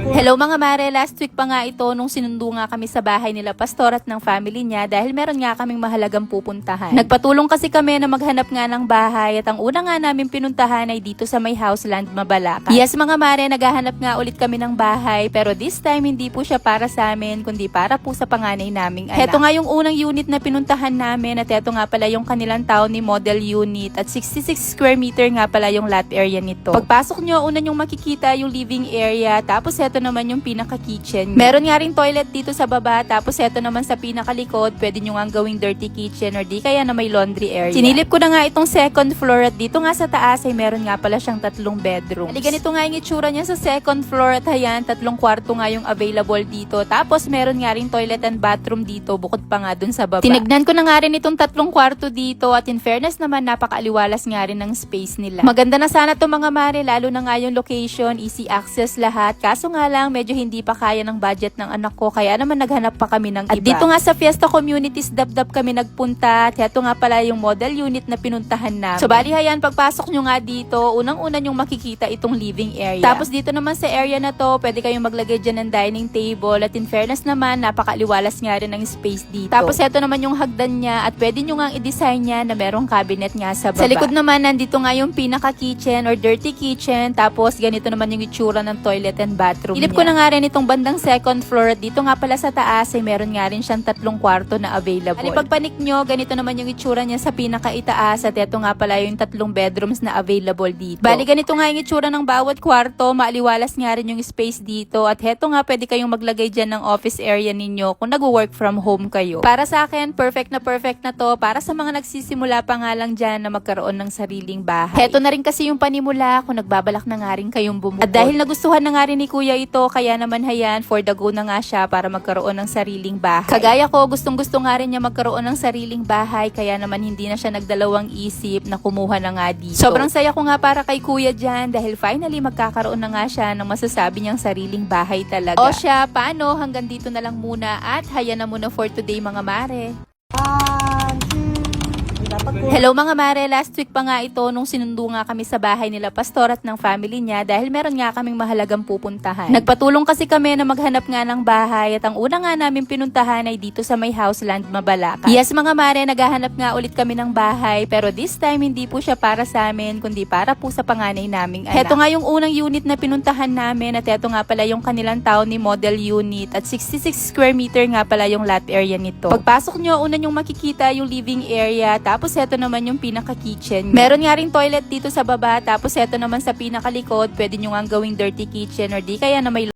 Hello mga mare, last week pa nga ito nung sinundo nga kami sa bahay nila Pastor at ng family niya dahil meron nga kaming mahalagang pupuntahan. Nagpatulong kasi kami na maghanap nga ng bahay at ang una nga namin pinuntahan ay dito sa may Houseland Mabalacat. Yes mga mare, naghahanap nga ulit kami ng bahay pero this time hindi po siya para sa amin kundi para po sa panganay naming anak. Heto nga yung unang unit na pinuntahan namin at heto nga pala yung kanilang town ni model unit at 66 square meter nga pala yung lot area nito. Pagpasok nyo, una nyong makikita yung living area tapos heto naman yung pinaka-kitchen. Meron nga rin toilet dito sa baba, tapos eto naman sa pinakalikod, pwede nyo nga gawing dirty kitchen or di kaya na may laundry area. Sinilip ko na nga itong second floor at dito nga sa taas ay meron nga pala siyang 3 bedroom. Ali ganito nga yung itsura niya sa second floor at hayan, 3 kwarto nga yung available dito. Tapos meron nga rin toilet and bathroom dito, bukod pa nga dun sa baba. Tinignan ko na nga rin itong 3 kwarto dito at in fairness naman napakaaliwalas nga rin ng space nila. Maganda na sana to mga mare, lalo na nga yung location, easy access lahat. Kaso nga lang, medyo hindi pa kaya ng budget ng anak ko kaya naman naghanap pa kami ng iba. At dito nga sa Fiesta Communities Dapdap kami nagpunta at ito nga pala yung model unit na pinuntahan namin. So bali hayan, pagpasok nyo nga dito, unang-una nyong makikita itong living area. Tapos dito naman sa area na to, pwede kayong maglagay dyan ng dining table at in fairness naman, napakaliwalas nga rin ng space dito. Tapos ito naman yung hagdan niya at pwede nyo nga i-design niya na merong cabinet nga sa baba. Sa likod naman, nandito nga yung pinaka-kitchen or dirty kitchen, tapos ganito naman yung itsura ng toilet and bathroom niya. Ko na nga rin itong bandang second floor at dito nga pala sa taas ay meron nga rin siyang 3 kwarto na available. Ali pagpanik nyo, ganito naman yung itsura niya sa pinakaitaas at ito nga pala yung 3 bedrooms na available dito. Bali ganito nga yung itsura ng bawat kwarto, maaliwalas nga rin yung space dito at heto nga pwede kayong maglagay dyan ng office area ninyo kung nag-work from home kayo. Para sa akin, perfect na to para sa mga nagsisimula pa nga lang dyan na magkaroon ng sariling bahay. Heto na rin kasi yung panimula kung nagbabalak na nga rin kayong bumukod. At dahil nagustuhan na nga rin ni Kuya ito, kaya naman hayan, for the go na nga siya para magkaroon ng sariling bahay. Kagaya ko, gustong-gusto nga rin niya magkaroon ng sariling bahay, kaya naman hindi na siya nagdalawang isip na kumuha na nga dito. Sobrang saya ko nga para kay Kuya dyan dahil finally magkakaroon na nga siya ng masasabi niyang sariling bahay talaga. O siya, paano? Hanggang dito na lang muna at hayan na muna for today mga mare. Hello mga mare, last week pa nga ito nung sinundo nga kami sa bahay nila Pastor at ng family niya dahil meron nga kaming mahalagang pupuntahan. Nagpatulong kasi kami na maghanap nga ng bahay at ang una nga namin pinuntahan ay dito sa may Houseland Mabalacat. Yes mga mare, naghahanap nga ulit kami ng bahay pero this time hindi po siya para sa amin kundi para po sa panganay naming anak. Heto nga yung unang unit na pinuntahan namin at heto nga pala yung kanilang town ni model unit at 66 square meter nga pala yung lot area nito. Pagpasok nyo, una nyong makikita yung living area tapos heto naman yung pinaka-kitchen. Meron nga rin toilet dito sa baba tapos heto naman sa pinakalikod, pwede nyo nga gawing dirty kitchen or di kaya na may